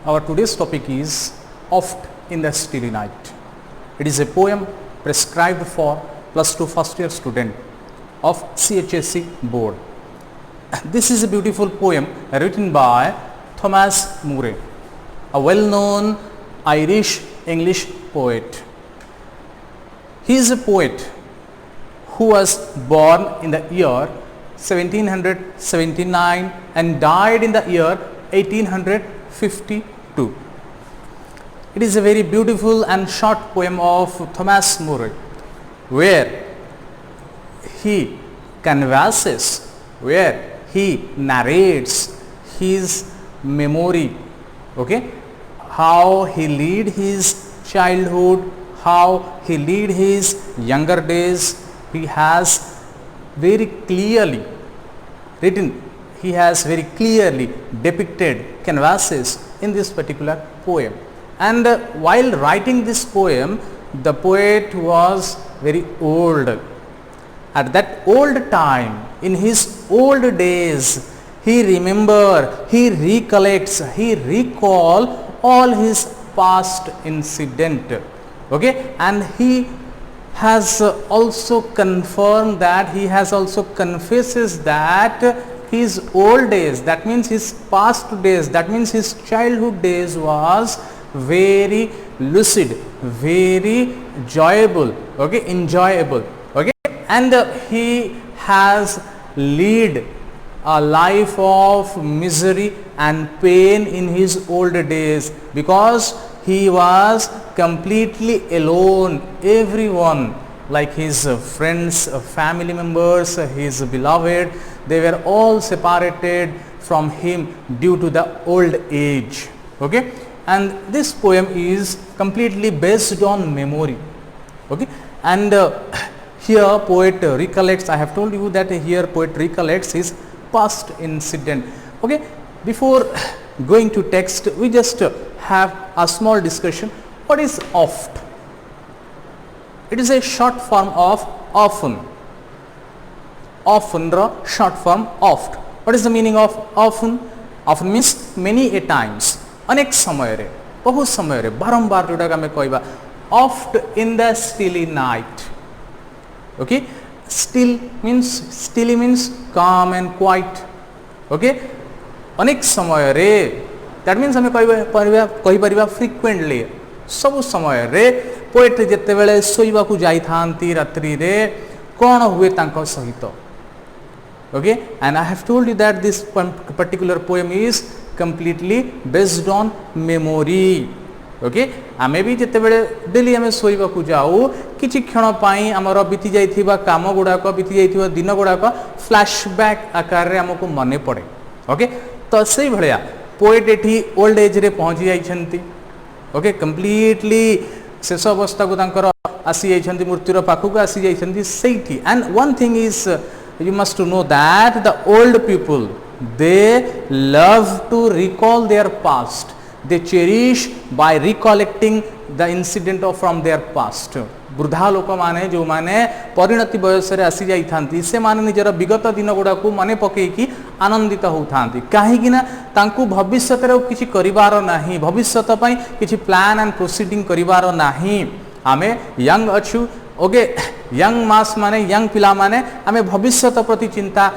our today's topic is Oft in the Starry Night. It is a poem prescribed for plus 2 first year student of CHSC board. This is a beautiful poem written by Thomas Moore, a well-known Irish English poet. He is a poet who was born in the year 1779 and died in the year 1852. It is a very beautiful and short poem of Thomas Moore, where he canvasses, where he narrates his memory, okay, how he lead his childhood, how he lead his younger days. He has very clearly written, he has very clearly depicted canvases in this particular poem. And while writing this poem, the poet was very old. At that old time, in his old days, he recollects, he recall all his past incident. Okay, and he has also confirmed that, he has also confesses that his old days, that means his past days, that means his childhood days was very lucid, very enjoyable, okay, and he has lead a life of misery and pain in his old days, because he was completely alone. Everyone, like his friends, family members, his beloved, they were all separated from him due to the old age. Okay, and this poem is completely based on memory. Okay, and here poet recollects, I have told you that here poet recollects his past incident. Okay, before going to text, we just have a small discussion. What is oft? It is a short form of often. Often the short form oft. What is the meaning of often? Often means many a times. अनेक समय रे, बहुत समय रे, बारंबार जोटा का मैं कहबा. Oft in the stilly night. Okay, still means calm and quiet. Okay, अनेक समय रे, that means हमें कही परिबा frequently, सब समय रे पोएट जेते बेले सोइबा को जाई थांती रात्रि रे कोन हुए तांको सहित. Okay, and I have told you that this particular poem is completely based on memory. Okay, आमे भी जेते बेले डेली आमे सोइबा को जाऊ, किछि क्षण पाई हमर बीती जाइथिबा काम गुडा को, बीती जाइथिबा दिन गुडा को फ्लैशबैक आकार रे हमको मने पड़े. ओके, तो सही भलिया पोएट एठी ओल्ड एज रे पहुंची जाइछंती. ओके, कंप्लीटली शेष अवस्था को तांकर आसी जाइछंती, मृत्युर पाखु को आसी जाइछंती सेठी. And one thing is you must to know that the old people, they love to recall their past. They cherish by recollecting the incident of from their past. वृद्धा लोक माने जो माने परिणति बयस रे आसी जाई थांती, से माने निजर विगत दिन गुडा को माने पकेई की आनंदित हो थांती. काहे कि ना तांकु भविष्यत रे किछि करिवार नाही, भविष्यत पई किछि प्लान एंड प्रोसीडिंग करिवार नाही. आमे यंग अछु. ओके, यंग मास माने यंग पिला माने आमे भविष्यत प्रति चिंता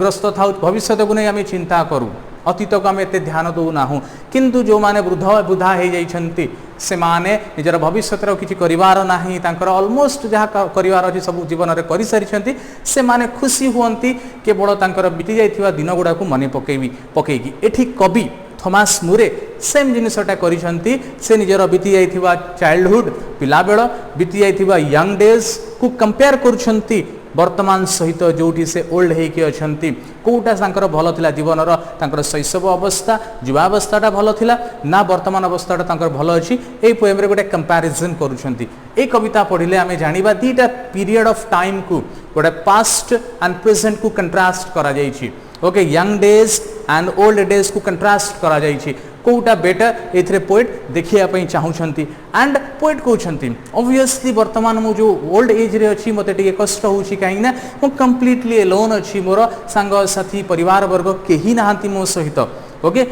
ग्रस्त थाउ, भविष्यत को नहीं आमे चिंता करू, अतीत को आमे एते ध्यान दउ नाहु. किंतु जो माने वृद्धा हे जाइछंती, से माने निजर भविष्यत रो किछि करिवार नाही, तांकर ऑलमोस्ट जहा करिवार अछि सब जीवन रे करि सारिछंती, से माने खुशी हुअंती केवल तांकर बीती जाइथिबा दिन गुडा को मने पकेगी. एठी कवि थॉमस मुरे सेम जिनिसटा करिसंती. से निजर बीती जाइथिबा चाइल्डहुड, पिला बेଳ, बीती जाइथिबा यंग डेज को कंपेयर करूछंती वर्तमान सहित जोटी से ओल्ड हेकी अछंती. कोटा तांकर भलो थिला जीवनर, तांकर शैशव अवस्था, युवावस्थाटा भलो थिला ना वर्तमान अवस्थाटा तांकर भलो अछि. ए पोएम रे गोटे कंपैरिजन करूछंती. ए कविता पढिले आमे जानिबा दीटा पीरियड ऑफ टाइम को, गोटे पास्ट एंड प्रेजेंट को कंट्रास्ट करा जाईछि. Okay, young days and old days को कंट्रास्ट करा जाईछि. कोटा बेटर एथरे पोएट देखिया पई चाहुछंती. एंड पोएट कहउछंती ऑब्वियसली वर्तमान मु जो ओल्ड एज रे अछि, मते टिके कष्ट होउछि, काहे ना मु कंप्लीटली एलोन अछि, मोर संग साथी परिवार वर्ग केही नाहंती मो सहित. ओके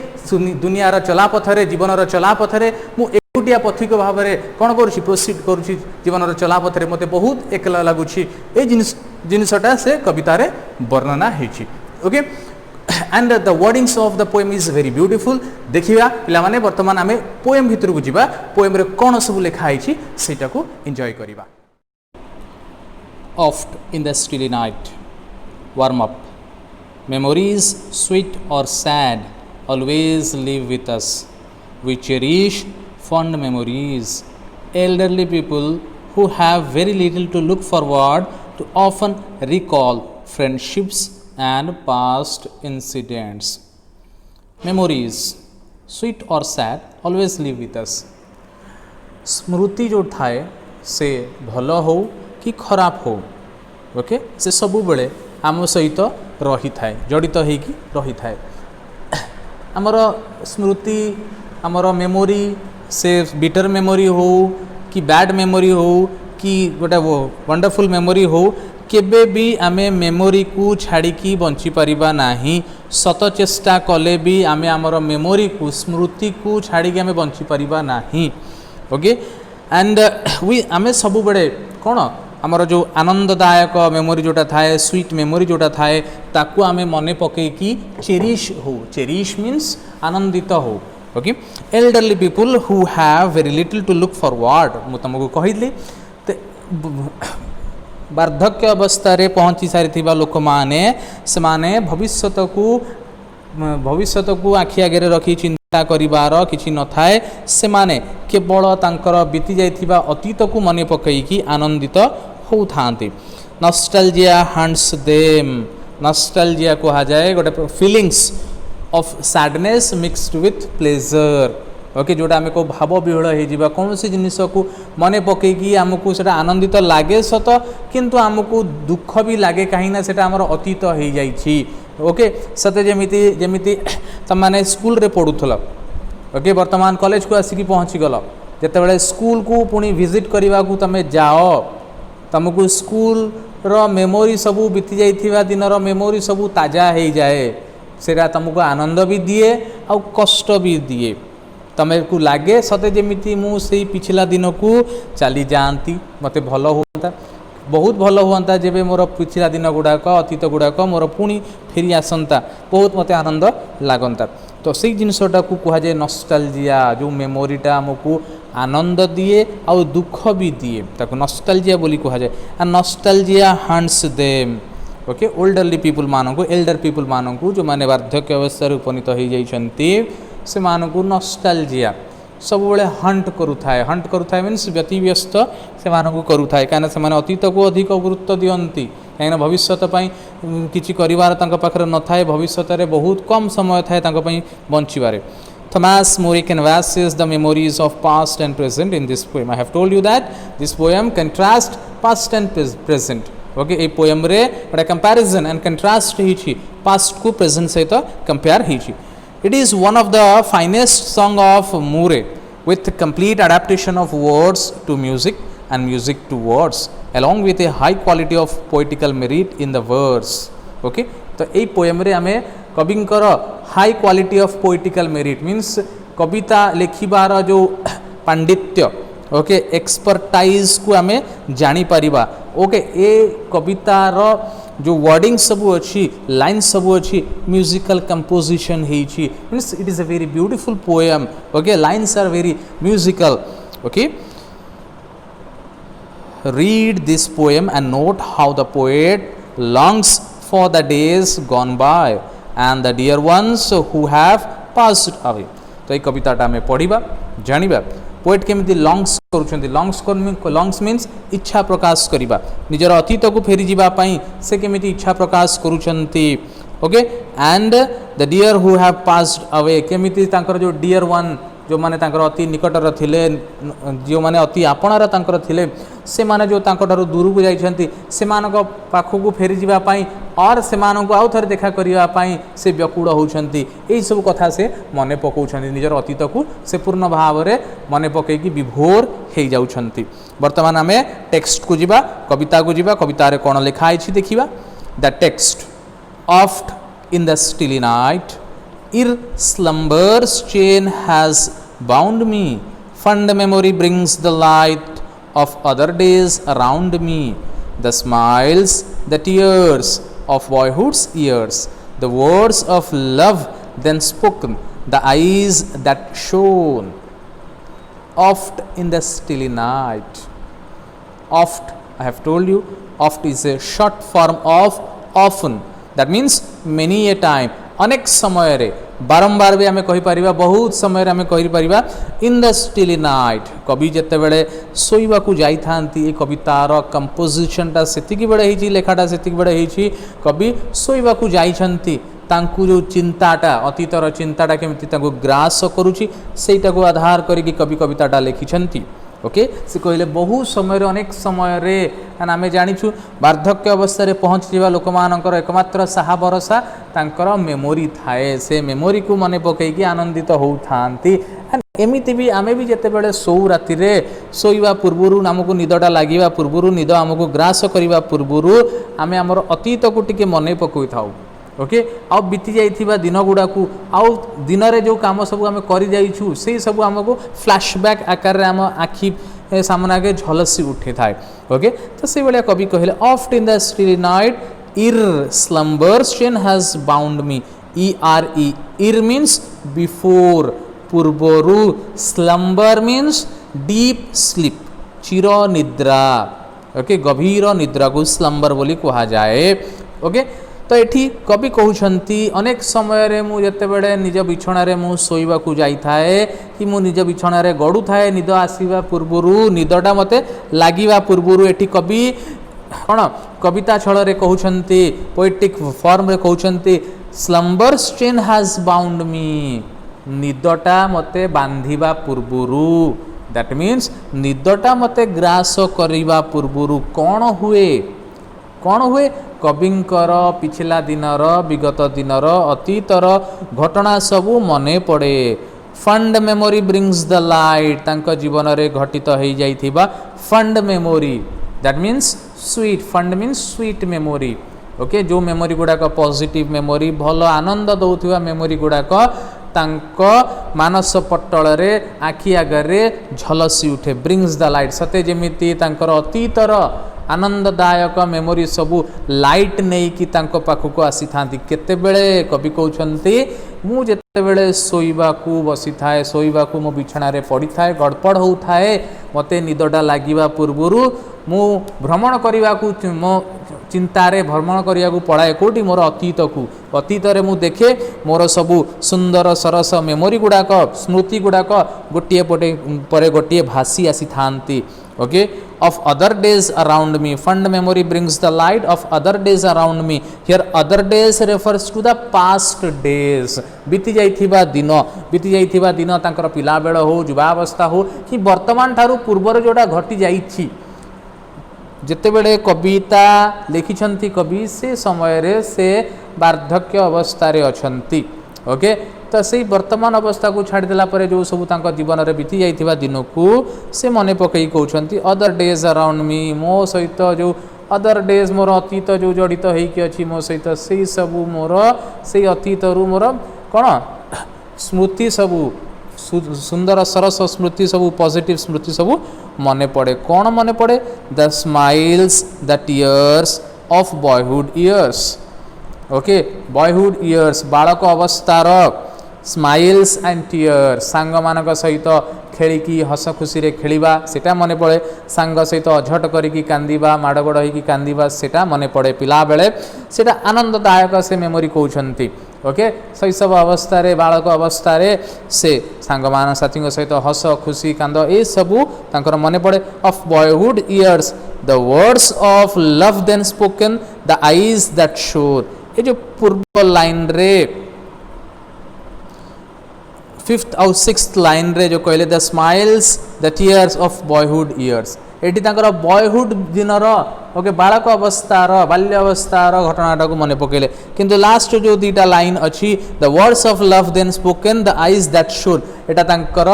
दुनियार चलापथरे जीवनर चलापथरे मु एकुटिया पथिक भाव में कौन करुँची प्रोसीड करुँची जीवनर चलापथरे मते बहुत एकला लगुची ए जिनसटा से कवितार वर्णना होती okay and the wordings of the poem is very beautiful देखिया पिला माने वर्तमान आमे पोएम भितर को जीवा पोएम रे कोन सब लिखाई छी सेटा को एंजॉय करिवा oft in the stilly night warm up memories sweet or sad always live with us we cherish fond memories elderly people who have very little to look forward to often recall friendships and past incidents memories sweet or sad always live with us स्मृति जो थाए से भल हो कि खराब हो okay से सब बेले आम सहित रही थाए जड़ित होगी रही थाए आमर स्मृति आमर मेमोरी से बिटर मेमोरी हो कि बैड मेमोरी हो कि गोटे वंडरफुल मेमोरी हो केबे भी आमे मेमोरी को छाड़ी बंची परिबा नाही सत चेष्टा कले भी आमे आमर मेमोरी को स्मृति को छाड़ी आमे बंची परिबा नाही ओके एंड वी आमे सब बड़े कौन आमर जो आनंददायक मेमोरी जोटा थाए स्वीट मेमोरी जोटा थाए ताकू आमे मने पकेकी चेरिश हो चेरिश मीन्स आनंदित हो okay elderly people who have very little to look forward मु तुमको कहिली वार्धक्य अवस्था पहुँची सारी लोक माने से माने भविष्यत को आखि आगे रखी चिंता करिवार किछि न थाए से माने केवल तांकर बीती जाइथिबा अतीत को मने पकईकी आनंदित होउथांती नॉस्टैल्जिया हंट्स देम नॉस्टैल्जिया कहा जाए गोटे feelings of sadness mixed with pleasure okay जोटा आम को भाव विहल हो कौन सी जिनिस को मने पकईकी आमको से आनंदित लगे सत किंतु आमको दुख भी लगे कहीं से आमर अतीत हो जाइए ओके सते जमिति जमिति तमाने स्कूल रे पढ़ुथल ओके वर्तमान कॉलेज को आसिकी पहुँची गल जितेबाला स्कूल को पुणी विजिट करने को तुम जाओ तुमको स्कूल रो मेमोरी सबू बीती जाइथिबा दिन रो मेमोरी सबू ताजा हो जाए सेटा तुमको आनंद भी दिए आ कष्ट भी दिए तमें को लगे सते जमिति मु से पिछला दिन को चली जाती मते भल होता बहुत भल हुआ जब मोर पिछला दिन गुड़ाक अतीत गुड़ाक मोर पुणी फेरी आसंता बहुत मते आनंद लगता तो से जिनसटा को कह जाए नॉस्टैल्जिया जो मेमोरीटा आमको आनंद दिए आउ दुख भी दिए ताको नॉस्टैल्जिया बोली कह जाए and nostalgia haunts them okay olderly people मानक एल्डर पीपुल मानक जो माने वार्धक्य अवस्था उपनीत हो जाइछन्ती से मानक नॉस्टैल्जिया सब बड़े हंट करुए मीन्स व्यतिव्यस्त से करुए कहीं से अतीत को अधिक गुरुत्व दियंती कहीं भविष्य किसी करिवार पाखरे न थाए भविष्य में बहुत कम समय थाए बंचबारे Thomas More canvasses the memories of past and present in this poem. I have told you that this poem contrasts past and present. Okay, a poem रे बड़ा comparison and contrast he past को present सहित compare he It is one of the finest song of Moore with complete adaptation of words to music and music to words along with a high quality of poetical merit in the verse. Okay, तो ये poem रे हमें कविंकर high quality of poetical merit means कविता लेखिबार जो पांडित्य okay expertise को आम जानीपर ओके ए कवितार जो वर्डिंग सबू अच्छी लाइन सबू अच्छी म्यूजिकल कंपोजिशन होती means it is a very beautiful poem okay lines are very musical okay read this poem and note how the poet longs for the days gone by and the dear ones who have passed away. तो ये कविताटा आम पढ़ा जाना poet केमी longs longs means इच्छा प्रकाश करवा निजर अतीत को फेरी जावाई से केमी इच्छा प्रकाश करुँच okay and the dear who have passed away केमी जो डियर वन जो माने तांकर अति निकटर थिले जो माने अति आपणार तांकर थिले से माने जो तांकर दूर को जाइछंती से मानक पाखु फेरी जीवा पाई और से मानक आउ थरे देखा करिवा पाई से व्याकुल होउछंती एई सब कथा से मने पकाउछंती निजर अतीत को से पूर्ण भाव रे मने पकेकी विभोर हे जाउछंती वर्तमान आमे टेक्स्ट को जीवा कविता को जीवा कविता रे कोन लिखा आइछि देखिबा the text oft in the stilly night ere slumber's chain has bound me. Fond memory brings the light of other days around me, the smiles, the tears of boyhood's years, the words of love then spoken, the eyes that shone oft in the stilly night. Oft, I have told you, oft is a short form of often. That means many a time, अनेक समय रे बारंबार भी आम कहीपर बहुत समय आम कहीपर इन the stilly night कवि जिते बड़े शोवा को जाई कवितार कंपोजिशनटा से बड़े लेखाटा से बड़े कवि शोवा को जाइछंती तांकु जो चिंताटा अतीतर चिंताटा केमिति तांकु ग्रास करुछि सेटा को आधार करिकि कवि कविताटा लिखिछंती ओके से कहले बहु समय अनेक समय रे आम जानिछु वार्धक्य अवस्था पहुँची जावा लोक मानकर एकमात्र साहा भरोसा तांकर मेमोरी थाए से मेमोरी को मने पकईकि आनंदित होउथांती एमिति भी आमे भी जेते बेले सौ राति रे सोइबा पूर्वरु आमको निदटा लागिबा पूर्वरु निद आमको ग्रास करिबा पूर्वरु आमे हमर अतीत को टिके मने पकई थाउ ओके आउ बीती जाइथिबा दिन गुड़ा को आउ दिन रे जो काम सब आम करि जाइछु से सब आमको फ्लैशबैक आकार रे आम आखि सामना के झलसी उठे थाए ओके तो से बलिया कवि कहले oft in the still night ere slumber's chain has bound me ERE ere means before पूर्वरु स्लम्बर मीन्स डीप स्लीप चिर निद्रा ओके गभीर निद्रा को स्लम्बर बोली कहा जाए ओके तो ये कवि कहते अनेक समय रे मु जते बड़े निज बिछणा रे मु शोइबा को जाई थाए कि मु निज बिछणा रे गडु थाए निद आसीबा पूर्वरु निदटा मते लागिबा पूर्वरु एठी कवि कौन कविता छल रे कहउछंती पोएटिक फॉर्म रे कहउछंती स्लम्बर्स चेन हैज बाउंड मी निदटा मते बांधिबा पूर्वरु दैट मीन्स निदटा मते ग्रास करिबा पूर्वरु कौन हुए कविंकर पिछला दिनर विगत दिनर अतीतर घटना सबू मने पड़े fond memory brings the light तांको जीवन रे घटित हो जाइथिबा fond memory that means sweet fond means sweet memory okay जो मेमोरी गुड़ाक पॉजिटिव मेमोरी भल आनंद दौथिबा मेमोरी गुड़ाक तांको मानस पटल रे आखि आगरे झलसी उठे ब्रिंग्स द लाइट सते जेमिति तांकर अतीतर आनंददायक मेमोरी सबू लाइट नहीं कि तांको पाखक आसी थांती केतेबेले कवि कहउछंती मु जेतेबेले शोइबा को बसी थाए शोइबा को मो बिछणा रे पड़ी थाए गड़पड़ हो थाए मते निदडा लागिबा पूर्वरु मु भ्रमण करिवा को मो चिंतारे भ्रमण करिया को पड़ाए कोटी मोर अतीत को अतीत रे मु देखे मोर सबू सुंदर सरस मेमोरी गुड़ाक स्मृति गुड़ाक गोटे पटे परे गोटे भासी आसी थांती okay of other days around me fond memory brings the light of other days around me here other days refers to the past days बीती जाइथिबा दिन तांकर पिला बेଳ हो युवा अवस्था हो कि वर्तमान ठारू पूर्वर जोड़ा घटी जाइछि जेते बेले कविता लिखिछंती कवि से समय रे से वार्धक्य अवस्था रे अछंती ओके तो से वर्तमान अवस्था को छाड़देला जो सब तांको जीवन रे बीती जाइथिबा दिन को से मने पकई कहउछंती अदर डेज अराउंड मी मो सहित जो अदर डेज मोर अतीत जो जड़ित होइकी अछि मो सहित से सब मोर से अतीत रु मोर कोन स्मृति सब सुंदर सरस स्मृति सब पॉजिटिव स्मृति सब मने पड़े कौन मने पड़े the smiles the tears of boyhood years okay boyhood years बालक अवस्थार स्माइल्स एंड टीयर्स सांग मानक सहित खेलिकी हस खुशी रे खेलिबा सेटा मने पड़े सांग सहित अझट करिकी कांदिबा माड़गोड़ होइकी कांदिबा सेटा मने पड़े पिला बेले सेटा आनंददायक से मेमोरी कहउछंती ओके शैशव अवस्था रे बालक अवस्था रे से सांग मान साथी सहित हस खुशी कांद ए सबू तांकर मने पड़े of boyhood years the words of love then spoken the eyes that shone ये जो पूर्व लाइन रे फिफ्थ और सिक्स्थ लाइन रे जो कहले the smiles the tears of boyhood years eighty तांकर बॉयहुड दिनर ओके बालक अवस्थार बाल्य अवस्थार घटनाटा को मने पकेले किंतु लास्ट जो दीटा लाइन अच्छी the words of love then spoken the eyes that shone एटा तांकर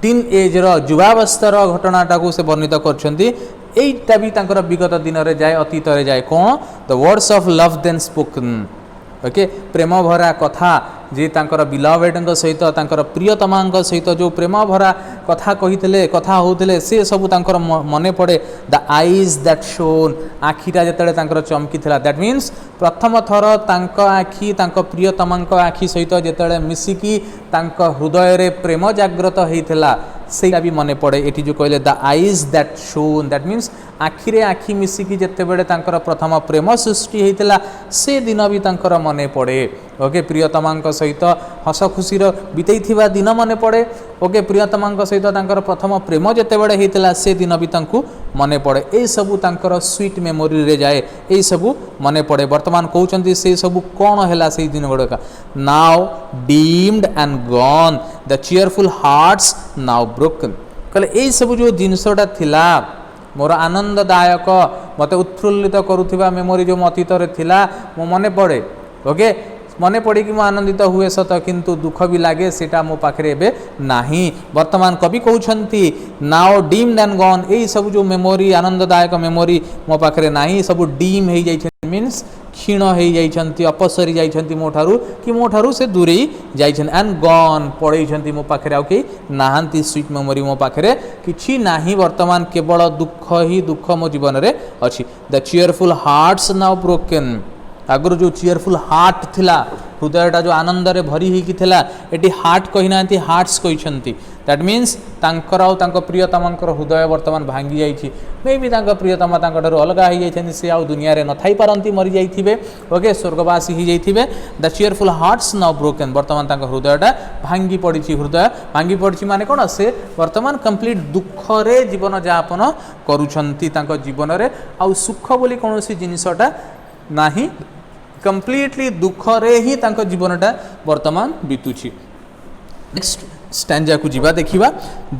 टीन एज रो युवावस्थार घटनाटा को से वर्णित करछंती एटा भी तांकर विगत दिन रे जाए अतीत रे जाए कोन the words of love then spoken okay प्रेम भरा कथा जे तांकर बिलवेड सहित तांकर प्रियतमा सहित जो प्रेम भरा कथा कही कथा होते से सब तांकर मने पड़े द आईज दैट शोन आखिटा जिते तांकर चमकी दैट मीन्स प्रथम थर तांक आखि तांक प्रियतमा आखि सहित जिते मिसिकी तांक हृदय रे प्रेम जाग्रत होता से भी मन पड़े ये जो कहले the eyes that shone that means आखिरे आखि मिसिकी जिते बड़े तांकर प्रथम प्रेम सृष्टि होता से दिन भी तांकर मन पड़े ओके प्रियतमा सहित हस खुशी बीतई दिन मन पड़े ओके प्रियतमा सहित तांकर प्रथम प्रेम जिते बड़े होता से दिन भी तांकु मन पड़े ये सबू तांकर स्वीट मेमोरी रे जाए ये सबू मन पड़े वर्तमान कहते से सबू कौन है से दिन गुड़ाक now dimmed and gone the cheerful hearts now broken कहले यही सब जो जिनसटा थिला मोर आनंददायक मत उत्फुल्लित करुवा मेमोरी जो अतीत थिला मो मन पड़े ओके मन पड़ी कि आनंदित हुए सत किंतु दुख भी लगे सेटा मो पाखे एबे नाही वर्तमान कवि कहते नाउ डीम्ड एंड गॉन यही सब जो मेमोरी आनंददायक मेमोरी मो पाखे नाही सब डीम हो जाइछे मीन्स क्षीण हो जाइछन्ति अपसरी जाइछन्ति मोठारू कि मोठारू से दूरे जाइछन एंड गॉन पड़े मो पाखे आउ के नाहांती स्वीट मेमोरी मो पाखे किछि नाही वर्तमान केवल दुख ही दुख मो जीवन रे अछि the cheerful hearts now broken आगुरी जो चीयरफुल हार्ट थिला हृदयटा जो आनंद रे भरी होइकी थिला एटी हार्ट कहि नांती हार्ट्स कहिसंती दैट मीन्स तांकर आउ तांको प्रियतमांकर हृदय वर्तमान भांगी जाइछि मे बी तांको प्रियतमा तांकठारु अलगा हो जाइछन्ति से आउ दुनिया रे न थाई पारंती मरि जाइथिबे ओके स्वर्गवासी हो जाइथिबे the cheerful hearts now broken वर्तमान तांको हृदयटा भांगी पड़िछि हृदय भांगी पड़िछि माने कोन से वर्तमान कंप्लीट दुख रे जीवन यापन करूछन्ति तांको जीवन रे आउ सुख बोली कोनोसी जिनिसटा नाही कंप्लीटली दुख रे ही तांको जीवनटा वर्तमान बीतुछि नेक्स्ट स्टैंजा को जीवा देखिबा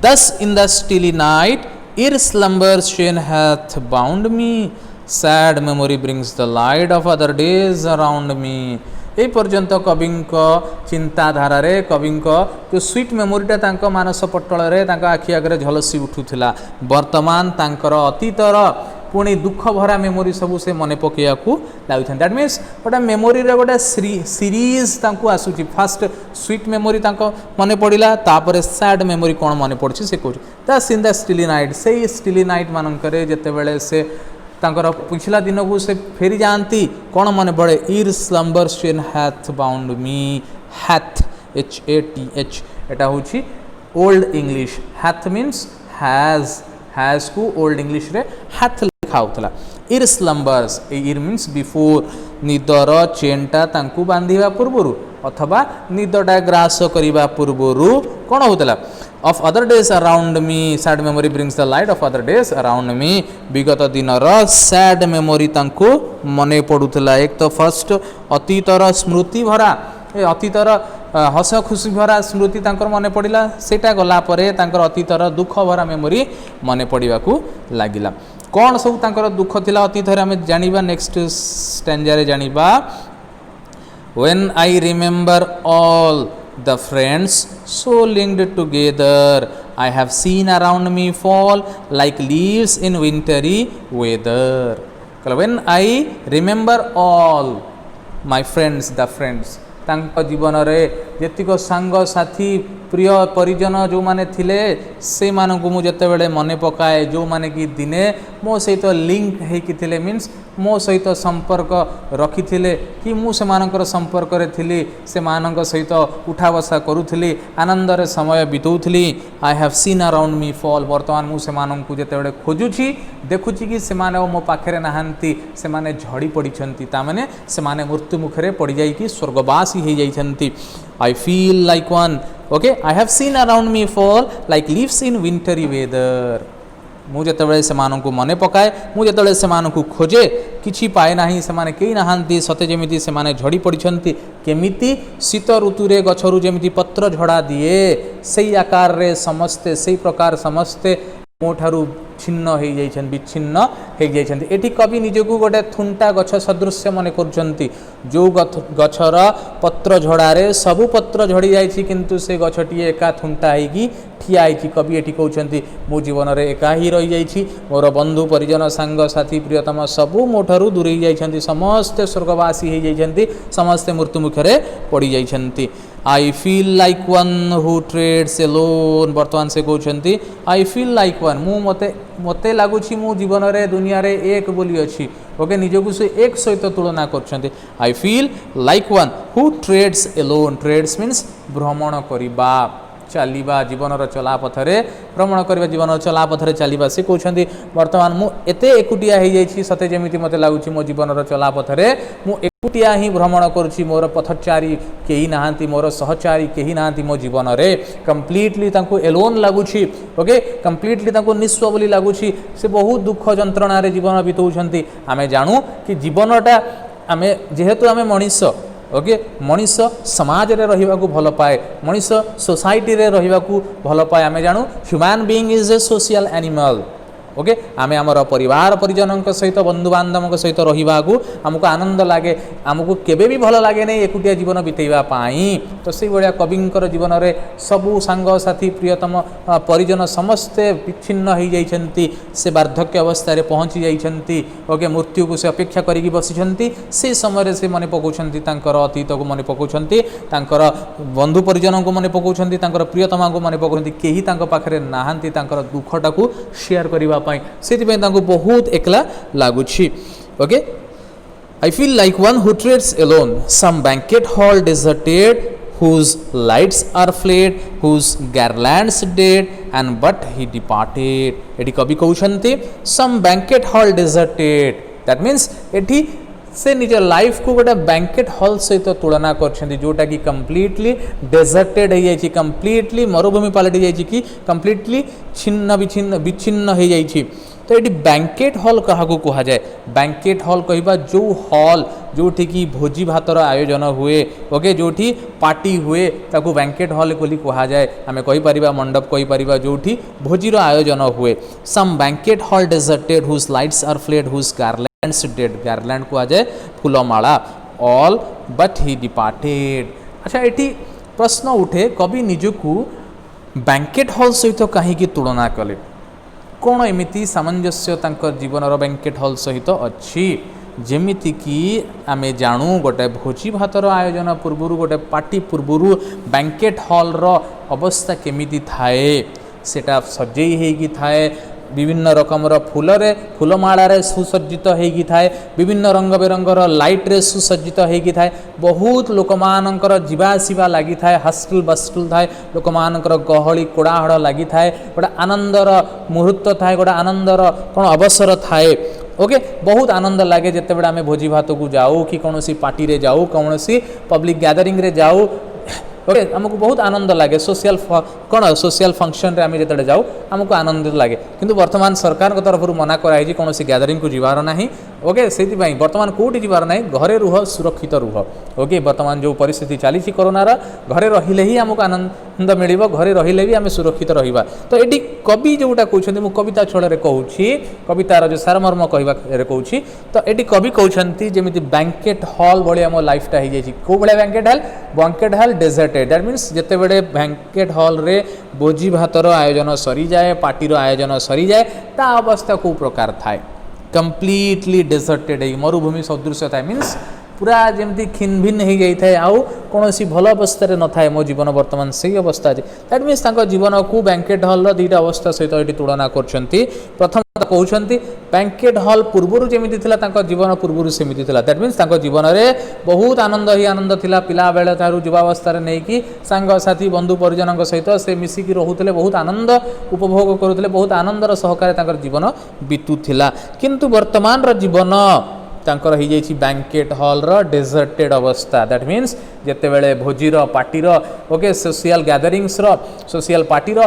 thus in the stilly night ere slumber chain hath bound me sad memory brings the light of other days around me ए पर्यंत कविंक चिंताधारा रे कविंक जो स्वीट मेमोरीटा तांको मानस पटल रे तांको आखि आगे झलसी उठुथिला वर्तमान तांकर अतीतर पुणी दुख भरा मेमोरी सबू से मन पकड़ा लगुन दैट मीन्स गोटे मेमोरी रे गोटे सीरीज तांको आसुची फास्ट स्वीट मेमोरी तांको मन पड़ा तापर सैड मेमोरी कौन मन पड़ी से कहूँ दस इन द स्टिली नाइट से स्टिली नाइट मानक जितेबले से तांकर पिछला दिन को से फेरी जाती कौन मन पड़े इर स्लंबर शेन हैथ बाउंड मी हैथ HATH एटा हूँ old English hath means has को ओल्ड इंग्लिश रे हैथ लिखा होता इर स्लंबर्स इर मीन्स बिफोर निदर चेनटा तांकु बांधिबा पूर्वरु अथवा निदटा ग्रास करिबा पूर्वरु कौन होता of other days around me sad memory brings the light of other days around मी विगत दिनर सैड मेमोरी तांकु मने पड़ुला एक तो फर्स्ट अतीतर स्मृति भरा अतीतर हस खुशी भरा स्मृति तांकर मने पड़ा सेटा गला परे तांकर अतीतर दुख भरा मेमोरी मने पड़ा लगिला कौन सब तांकर दुख थिला अतीत आम जानिबा नेक्स्ट स्टैंजा रे जानिबा when I remember all the friends so linked together I have seen around me fall like leaves in wintry weather when I remember all my friends the friends तांको जीवन रे जेतिक सांग साथी प्रिय परिजन जो माने थिले से मानकु मु जते बेले मने पकाए जो माने कि दिने मो सहित लिंक हेकि थिले मीन्स मो सहित संपर्क रखी थिले कि मु से मानकर संपर्क रे थिली से मानक सहित उठा बसा करूथिली आनंद रे समय बितौथिली I have seen around me fall वर्तमान मु से मानकु जते बेले खोजुछि देखुछि कि से माने मो पाखरे नाहंती से माने झड़ी पड़िछंती ता माने से माने मृत्यु मुखरे पड़ी जाई कि स्वर्गवासी हे जाइछंती I feel like one okay I have seen around me fall like leaves in wintry weather मु जतबेले से मानकु मने पकाए मु जतबेले से मानकु खोजे किछि पाए नाही से माने केही नाहांती सते जेमिति से माने झड़ी पड़िछंती केमिति शीत ऋतु रे गछरु जेमिति पत्र झड़ा दिए सेही आकार रे समस्ते सेही प्रकार समस्ते मोठारु छिन्न हो जाइछन विच्छिन्न हो जाइछन। एठी कवि निजकू गोटे थुंटा गछ सदृश्य मन करछंती जो गछर पत्र झड़ारे सबु पत्र झड़ी जाइछि किंतु से गछटी एका थुंटा होगी ठिया होइछि। कवि एठी कहउछंती मो जीवन रे एका ही रही जाइछि मोर बंधु परिजन सांग साथी प्रियतम सबु मोठरू दूरी जाइछंती समस्ते स्वर्गवासी हो जाइछंती समस्ते मृत्यु मुखरे पड़ी जाइछंती। I feel like one who treads alone वर्तमान से कहउछंती आई फील लाइक वन मु मते लागुछि मु जीवन रे दुनिया रे एक बोली अछि। ओके निजकू से एक सहित तुलना करछंती। I feel like one who treads alone treads means भ्रमण करिबा चलिबा जीवन चला पथरे भ्रमण करबा जीवन चला पथरे चलिबा से कहउछंती वर्तमान मु एते एकुटिया हो जाइछि सते जेमिति मते लागुछि मो जीवन चला पथरे मु एकुटिया ही भ्रमण करुछि मोर पथचारी केही नाहांती मोर सहचारी केही नाहांती मो जीवन रे कंप्लीटली तांको एलोन लागुछि। ओके कंप्लीटली तांको निस्व बोली लागुछि से बहुत दुख जंत्रणा रे जीवन बितौछंती। आमे जानू कि जीवनटा आमे जेहेतु आमे मनीष ओके मनीष समाज रे रहिबा को भल पाए मनीष सोसाइटी रे रहिबा को भल पाए आमे जानू human being is a social animal. Okay आमे आमर परिवार परिजन सहित बंधु बांधव सहित रहिबा को हमको आनंद लगे आमको केबे भी भल लगे नहीं एकुटिया जीवन बितेबा पाई। तो से भाया कविंकर जीवन रे सबु सांग साथी प्रियतम परिजन समस्ते विच्छिन्न हो जाइछंती से वार्धक्य अवस्था रे पहुंची जाइछंती। ओके मृत्यु को से अपेक्षा करिकी बसिछंती से समय रे से मने पकाउछंती तांकर अतीत को मने पकाउछंती तांकर बंधु परिजन को मने पकाउछंती तांकर प्रियतमा को मने पकाउछंती केही तांकर पाखरे नाहांती तांकर दुखटा को शेयर करिबा से बहुत एकला लागुछि। Okay I feel like one who treads alone some banquet hall deserted whose lights are fled whose garlands dead and but he departed। एठी कवि कहउछंती some banquet hall deserted that means एठी से निज लाइफ को गोटे बैंकेट हॉल सहित तुलना करछंती जोटा कि कंप्लीटली डेजर्टेड हो जाइछि कंप्लीटली मरुभूमि पलटि जाइछि कि कंप्लीटली छिन्न विच्छिन्न हो जाइछि। तो ये बैंकेट हॉल क्या कह जाए बैंकेट हॉल कहबा जो हॉल जोठी की भोजी भातर आयोजन हुए ओके जोठी पार्टी हुए ताकू बैंकेट हॉल बोली कह जाए आमे कहि परिबा मंडप कहि परिबा जोठी भोजीर आयोजन हुए। Some banquet hall deserted whose lights are fled whose garlands dead garland कह जाए फूलमाला ऑल बट ही डिपार्टेड। अच्छा एटी प्रश्न उठे कवि निजकू बैंकेट हॉल सहित कहीं तुलना कले कौन एमिति सामंजस्य तांकर जीवनर बैंकेट हॉल सहित अच्छी जेमिति कि आमे जानू गोटे भोजी भातर आयोजन पूर्व गोटे पार्टी पूर्व बैंकेट हॉल रो अवस्था केमिति थाए सेटा सजेई हेगी थाए विभिन्न रकमर फूलरे फूलमालारे सुसज्जित होगी थाए विभिन्न रंग बेरंगर लाइट रे सुसज्जित होगी थाए बहुत लोकमानंकर जीवासीबा लगी थाए हस्टल बस्टल थाए लोकमानंकर गहली कोड़ाहड़ लगी थाए गोटे आनंदर मुहूर्त थाए गोटे आनंदर कौन अवसर थाए। ओके बहुत आनंद लगे जिते बड़े आम भोजी भात को जाऊ कि कौन पार्टी रे जाऊ कौन पब्लिक गैदरिंग रे जाऊ ओके आमको बहुत आनंद लगे सोशल कौन सोशल फंक्शन रे आम जो जाऊ आमको आनंद लगे किंतु वर्तमान सरकार तरफ मना कराई कौन गैदरिंग को जीवार ना ओके से वर्तमान कौटी जीवार ना घरे रुह सुरक्षित रुह। ओके वर्तमान जो परिस्थिति चली कोरोनार घरे रहिले ही आमको आनंद मिल घरे रहिले भी आम सुरक्षित रहिबा। तो ये कवि जोटा कहते मुझे कविता छल कहूँ कवितार जो सारमर्म कहवा कहूँ तो ये कवि कहते जमी बैंकेट हॉल भाया आम लाइफटा हो जाए कौ भाया banquet hall deserted that means जिते बड़े बैंकेट हॉल रे भोजी भातर आयोजन सरी जाए पार्टीर आयोजन सरी जाए ता अवस्था कौ प्रकार थाए कंप्लीटली डेजर्टेड मरुभूमि सदृश थाए मीन्स पूरा जमी खिन भिन्न हो जाए आउ कौन भल अवस्था न थाए मो जीवन वर्तमान से अवस्था अच्छे दैट मीन्स जीवन को बैंकेट हॉल दुईटा अवस्था सहित ये तुलना करछंती। प्रथम कहते बैंकेट हॉल पूर्वर जमी जीवन पूर्वर सेमती दैट मीन्स जीवन में बहुत आनंद ही आनंद थिला पिला बेले तारू युवावस्था नहीं कि सांग साथी बंधु परिजन सहित से मिसिकी रोते बहुत आनंद उपभोग करुले बहुत आनंदर सहकार जीवन बीतुला किंतु वर्तमान जीवन तांकर हो जाइछि बैंकेट हॉल रो डेजर्टेड अवस्था दैट मीन्स जेते बेले भोजीर पार्टीर ओके सोशल गैदरिंग्स रो सोशल पार्टीर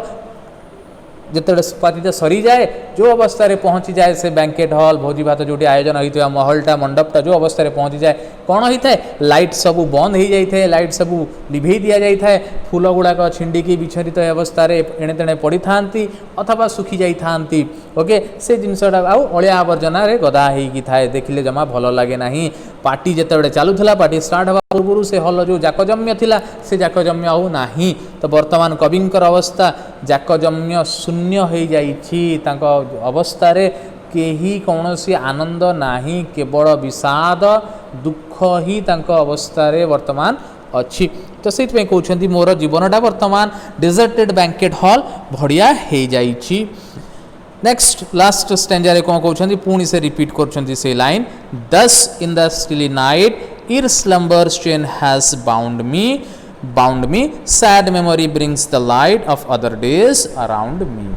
जिते पार्टी सरी जाए जो अवस्था रे पहुँची जाए से बैंकेट हॉल भोजी भात जो आयोजन होता महलटा मंडपटा जो अवस्था रे पहुँची जाए कौन होता है लाइट सबू बंद हो जाए लाइट सबू लिभे दि जाए फूल गुड़ाक छिंडिकी विछरित अवस्था एणे तेणे पड़ी था अथवा सुखी जाती ओके से जिनसटा आउ अलिया आवर्जना रे गदा होगी थाए देखिले जमा भल लगे ना पार्टी जिते चलूला पार्टी स्टार्ट हवा पूर्व से हल जो जाकजम्य थिला से जाकजम्य आउ नाही तो वर्तमान कविंकर अवस्था जाकजम्य शून्य हो जाइछि तांको अवस्था रे केही कौनसी आनंद नाही केवल विषाद दुख ही तांको अवस्था रे वर्तमान अच्छी तो से कहते मोर जीवनटा वर्तमान डेजर्टेड बैंकेट हॉल बढ़िया हो जाइछि नेक्स्ट लास्ट स्टैंजा कौन कहते पुणी से रिपीट कर से लाइन दस in the stilly night ere slumber strain has bound me sad memory brings the light of other days around me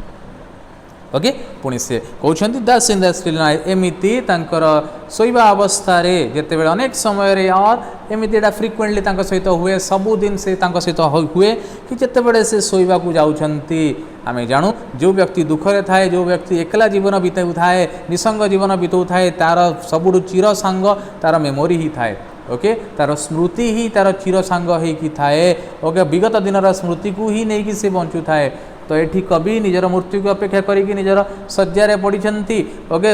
okay पुणी से कहते दस इन द स्टिल नाइट एमती शोवा अवस्था जिते बड़े अनेक समय रे और एमती फ्रिक्वेंटली सहित हुए सबुदिन से सहित हुए कि जिते बड़े से शोवा को जाऊँगी आम जानू जो व्यक्ति दुखरे थाए जो व्यक्ति एकला जीवन बीताऊ थाए निसंग जीवन बीताऊ थाए तार सबुठु चिर सांग तार मेमोरी ही थाए ओके तार स्मृति ही तार चिर सांग होगी थाए ओके विगत दिन स्मृति को ही नहीं कि से बंचु थाए तो ये कवि निजर मृत्यु को अपेक्षा करी निजर शज्या पढ़ी ओके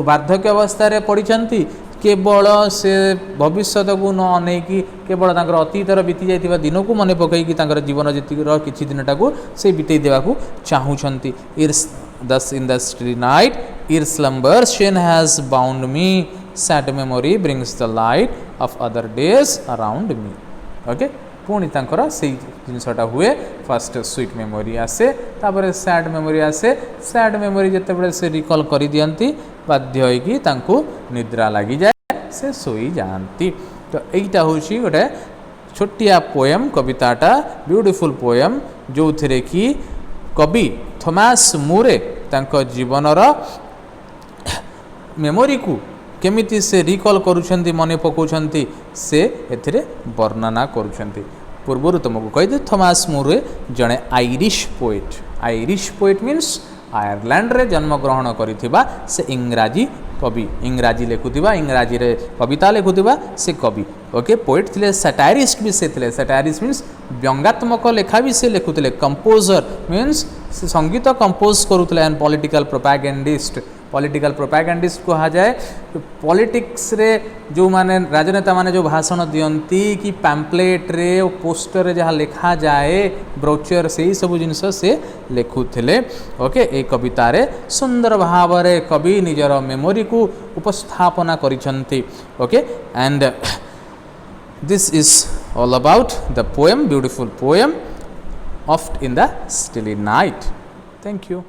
वार्धक्य अवस्था पढ़ी केवल से भविष्य को न अनेकी केवल अतीतर बीती जाइए दिन को मन पकईकि जीवन जी किसी दिनटा को से बीते देवाक चाहूँगी इर्स दस in the still night ere slumber chain has bound me sad memory brings the light of other days around me okay पुणी से जिनसटा हुए फर्स्ट स्वीट मेमोरी आसे तापर सैड मेमोरी आसे सैड मेमोरी जिते बड़े से रिकॉल कर दियंती बाध्य होइकी तांको निद्रा लगी जाए से सोई जाती तो यहीटा हूँ गोटे छोटिया पोएम कविताटा ब्यूटीफुल पोएम जो थे कि कवि थॉमस मूरे तांको जीवनर मेमोरी को केमिति से रिकॉल करुछंती मन पकाउछंती से एथिरे वर्णना करुछंती पूर्व तुमको कही थॉमस मूरे जड़े आयरिश पोएट मीन्स आयरलैंड रे जन्म ग्रहण करिथिबा से इंग्राजी कवि इंग्राजी लिखुथिबा इंग्राजी रे कविता लिखुथिबा से कवि ओके पोएट थिले सैटायरिस्ट भी से थिले सैटायरिस्ट मीन्स व्यंगात्मक लेखा भी से लिखुथिले कंपोजर मीन्स से संगीत कंपोज करुथिले एंड पॉलिटिकल प्रोपैगेंडिस्ट कहा जाए पॉलिटिक्स रे जो माने राजनेता माने जो भाषण दियंती कि पैम्पलेट रे पोस्टर रे जहाँ लिखा जाए ब्रोचर से ही सब जिनस से लिखुथिले ओके ए कविता रे सुंदर भाव रे कवि निजर मेमोरी को उपस्थापना करिसंती okay and this is all about the poem beautiful poem oft in the stilly night thank you